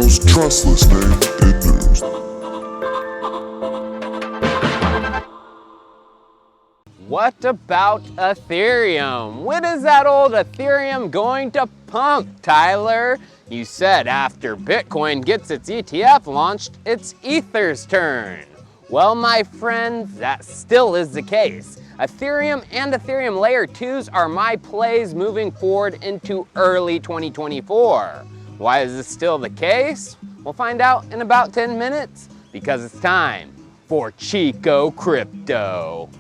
most trustless name in news. What about Ethereum? When is that old Ethereum going to pump, Tyler? You said after Bitcoin gets its ETF launched, it's Ether's turn. Well, my friends, that still is the case. Ethereum and Ethereum Layer 2s are my plays moving forward into early 2024. Why is this still the case? We'll find out in about 10 minutes, because it's time for Chico Crypto.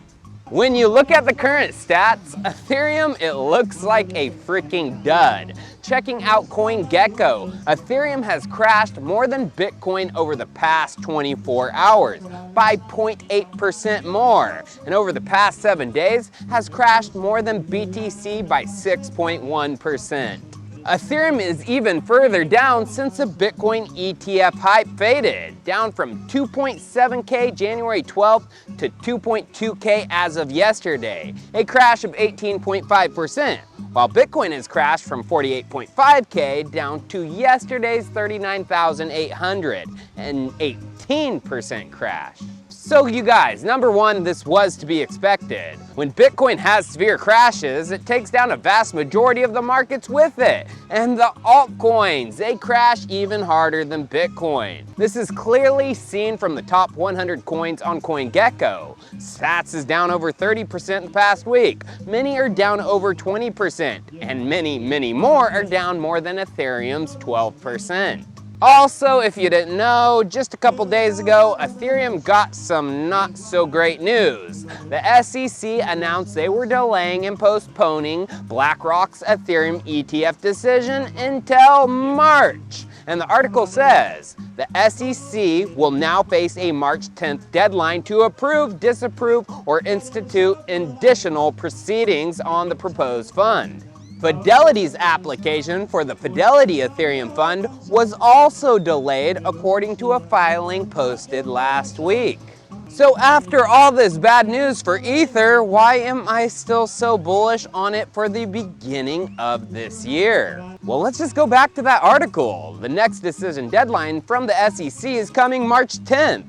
When you look at the current stats, Ethereum, it looks like a freaking dud. Checking out CoinGecko, Ethereum has crashed more than Bitcoin over the past 24 hours, by 0.8% more. And over the past 7 days, has crashed more than BTC by 6.1%. Ethereum is even further down since the Bitcoin ETF hype faded, down from 2.7K January 12th to 2.2K as of yesterday, a crash of 18.5%, while Bitcoin has crashed from 48.5K down to yesterday's 39,800, an 18% crash. So you guys, number one, this was to be expected. When Bitcoin has severe crashes, it takes down a vast majority of the markets with it. And the altcoins, they crash even harder than Bitcoin. This is clearly seen from the top 100 coins on CoinGecko. Sats is down over 30% in the past week. Many are down over 20%. And many more are down more than Ethereum's 12%. Also, if you didn't know, just a couple days ago, Ethereum got some not so great news. The SEC announced they were delaying and postponing BlackRock's Ethereum ETF decision until March. And the article says, the SEC will now face a March 10th deadline to approve, disapprove, or institute additional proceedings on the proposed fund. Fidelity's application for the Fidelity Ethereum Fund was also delayed according to a filing posted last week. So after all this bad news for Ether, why am I still so bullish on it for the beginning of this year? Well, let's just go back to that article. The next decision deadline from the SEC is coming March 10th.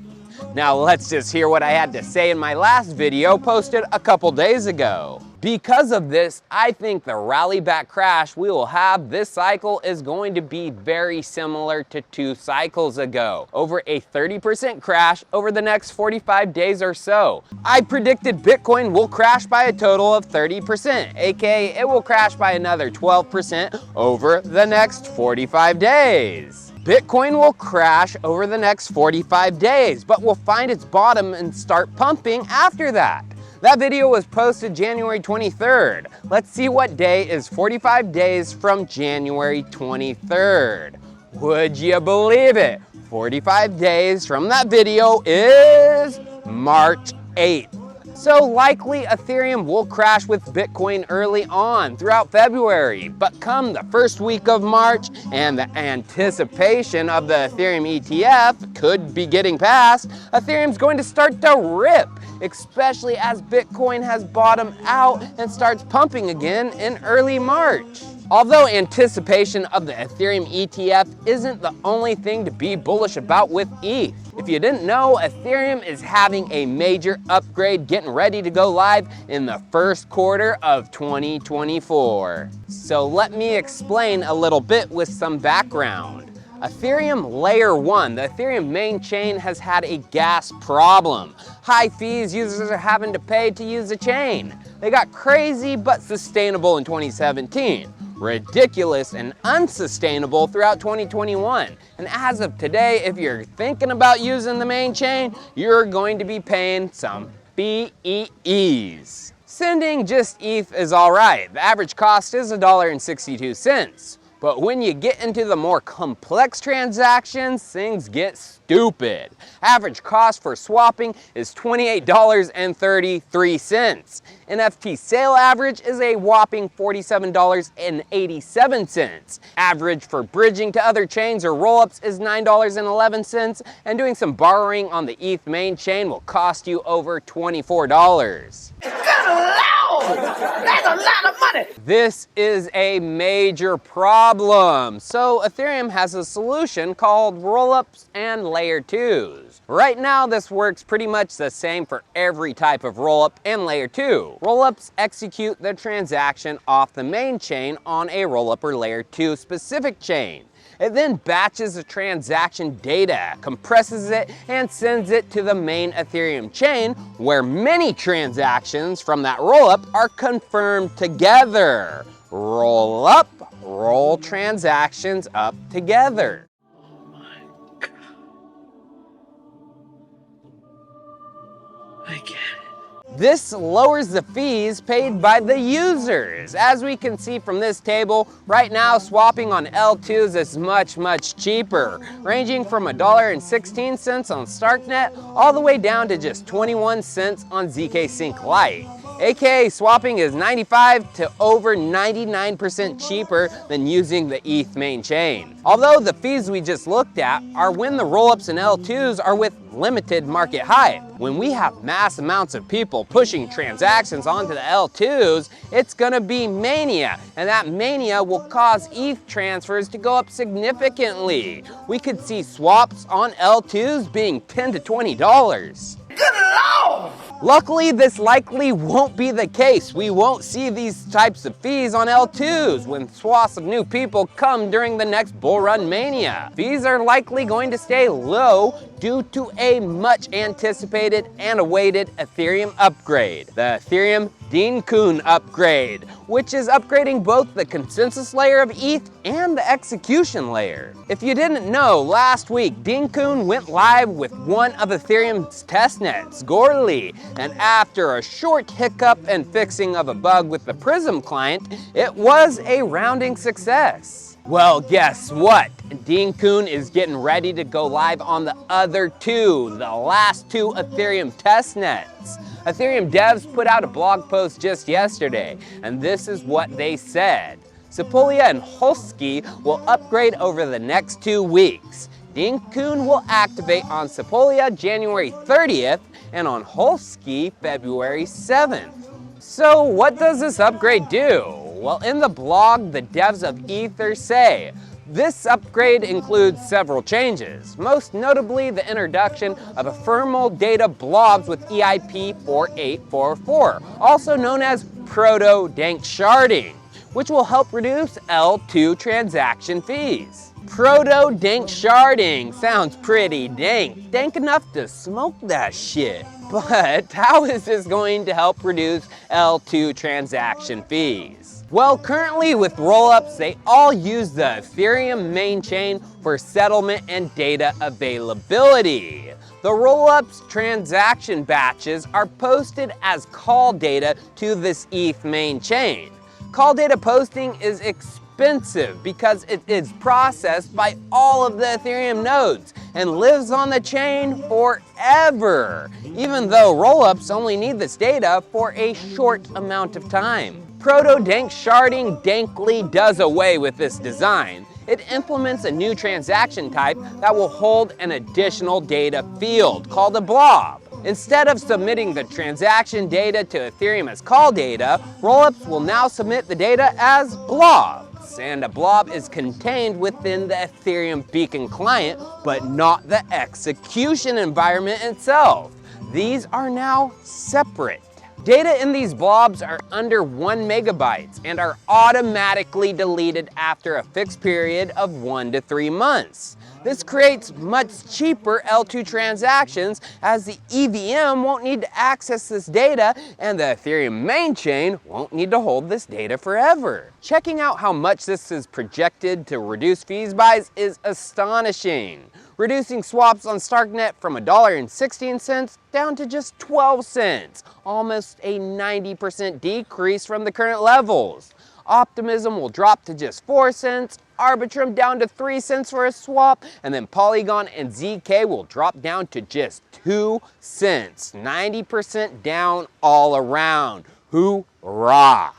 Now let's just hear what I had to say in my last video posted a couple days ago. Because of this, I think the rally back crash we will have this cycle is going to be very similar to 2 cycles ago. Over a 30% crash over the next 45 days or so. I predicted Bitcoin will crash by a total of 30%, aka it will crash by another 12% over the next 45 days. Bitcoin will crash over the next 45 days, but will find its bottom and start pumping after that. That video was posted January 23rd. Let's see what day is 45 days from January 23rd. Would you believe it? 45 days from that video is March 8th. So likely Ethereum will crash with Bitcoin early on throughout February, but come the first week of March and the anticipation of the Ethereum ETF could be getting passed, Ethereum's going to start to rip, especially as Bitcoin has bottomed out and starts pumping again in early March. Although anticipation of the Ethereum ETF isn't the only thing to be bullish about with ETH. If you didn't know, Ethereum is having a major upgrade getting ready to go live in the first quarter of 2024. So let me explain a little bit with some background. Ethereum Layer 1, the Ethereum main chain, has had a gas problem. High fees users are having to pay to use the chain. They got crazy but sustainable in 2017. Ridiculous and unsustainable throughout 2021. And as of today, if you're thinking about using the main chain, you're going to be paying some fees. Sending just ETH is alright. The average cost is $1.62. But when you get into the more complex transactions, things get stupid. Average cost for swapping is $28.33. NFT sale average is a whopping $47.87. Average for bridging to other chains or rollups is $9.11, and doing some borrowing on the ETH main chain will cost you over $24. Good Lord! That's a lot of money! This is a major problem. So Ethereum has a solution called Rollups and Layer 2s. Right now, this works pretty much the same for every type of rollup and Layer 2. Rollups execute the transaction off the main chain on a rollup or Layer 2 specific chain. It then batches the transaction data, compresses it, and sends it to the main Ethereum chain, where many transactions from that rollup are confirmed together. Roll up, roll transactions up together. I get it. This lowers the fees paid by the users. As we can see from this table, right now swapping on L2s is much cheaper, ranging from $1.16 on StarkNet all the way down to just 21 cents on ZK Sync Lite. AKA swapping is 95 to over 99% cheaper than using the ETH main chain. Although the fees we just looked at are when the rollups and L2s are with limited market hype. When we have mass amounts of people pushing transactions onto the L2s, it's gonna be mania, and that mania will cause ETH transfers to go up significantly. We could see swaps on L2s being $10 to $20. Good Lord! Luckily, this likely won't be the case. We won't see these types of fees on L2s when swaths of new people come during the next bull run mania. Fees are likely going to stay low due to a much anticipated and awaited Ethereum upgrade, the Ethereum Dean Kuhn upgrade, which is upgrading both the consensus layer of ETH and the execution layer. If you didn't know, last week Dean Kuhn went live with one of Ethereum's testnets, Gorley, and after a short hiccup and fixing of a bug with the Prism client, it was a rounding success. Well, guess what? Dean Kuhn is getting ready to go live on the other two, the last two Ethereum testnets. Ethereum devs put out a blog post just yesterday, and this is what they said. Sepolia and Holsky will upgrade over the next 2 weeks. Dean Kuhn will activate on Sepolia January 30th and on Holsky February 7th. So what does this upgrade do? Well, in the blog, the devs of Ether say, this upgrade includes several changes, most notably the introduction of ephemeral data blobs with EIP 4844, also known as ProtoDankSharding, which will help reduce L2 transaction fees. ProtoDankSharding sounds pretty dank, dank enough to smoke that shit. But how is this going to help reduce L2 transaction fees? Well, currently with rollups, they all use the Ethereum main chain for settlement and data availability. The rollups transaction batches are posted as call data to this ETH main chain. Call data posting is expensive because it is processed by all of the Ethereum nodes and lives on the chain forever, even though rollups only need this data for a short amount of time. ProtoDankSharding dankly does away with this design. It implements a new transaction type that will hold an additional data field called a blob. Instead of submitting the transaction data to Ethereum as call data, rollups will now submit the data as blobs. And a blob is contained within the Ethereum beacon client, but not the execution environment itself. These are now separate. Data in these blobs are under 1 megabytes and are automatically deleted after a fixed period of 1 to 3 months. This creates much cheaper L2 transactions as the EVM won't need to access this data and the Ethereum main chain won't need to hold this data forever. Checking out how much this is projected to reduce fees by is astonishing. Reducing swaps on StarkNet from $1.16 down to just 12 cents, almost a 90% decrease from the current levels. Optimism will drop to just 4 cents, Arbitrum down to 3 cents for a swap, and then Polygon and ZK will drop down to just 2 cents. 90% down all around. Hoorah!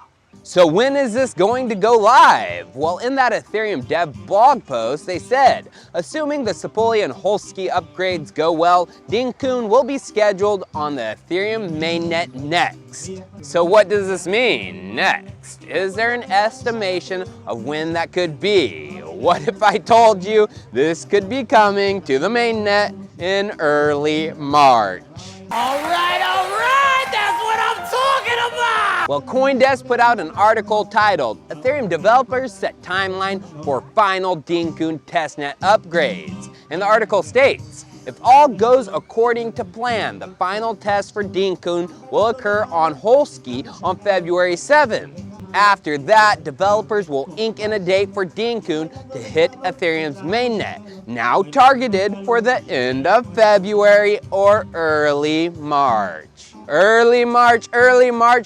So when is this going to go live? Well, in that Ethereum dev blog post, they said, assuming the Sapoli and Holsky upgrades go well, Dinkun will be scheduled on the Ethereum mainnet next. So what does this mean, next? Is there an estimation of when that could be? What if I told you this could be coming to the mainnet in early March? All right, that's what I'm talking about! Well, CoinDesk put out an article titled, Ethereum Developers Set Timeline for Final Dinkun Testnet Upgrades. And the article states, if all goes according to plan, the final test for Dinkun will occur on Holsky on February 7th. After that, developers will ink in a date for Dinkun to hit Ethereum's mainnet, now targeted for the end of February or early March. Early March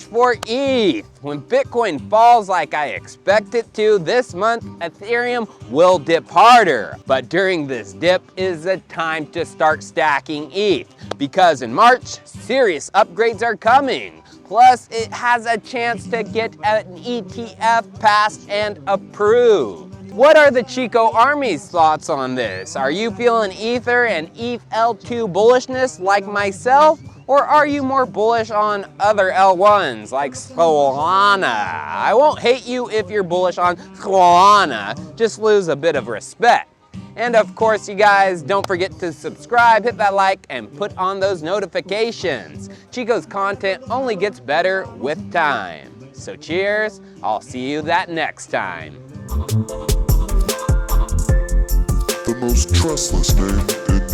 for ETH. When Bitcoin falls like I expect it to this month, Ethereum will dip harder. But during this dip is the time to start stacking ETH, because in March, serious upgrades are coming. Plus, it has a chance to get an ETF passed and approved. What are the Chico Army's thoughts on this? Are you feeling Ether and ETH L2 bullishness like myself? Or are you more bullish on other L1s like Solana? I won't hate you if you're bullish on Solana, just lose a bit of respect. And of course, you guys, don't forget to subscribe, hit that like, and put on those notifications. Chico's content only gets better with time. So cheers, I'll see you that next time. The most trustless name in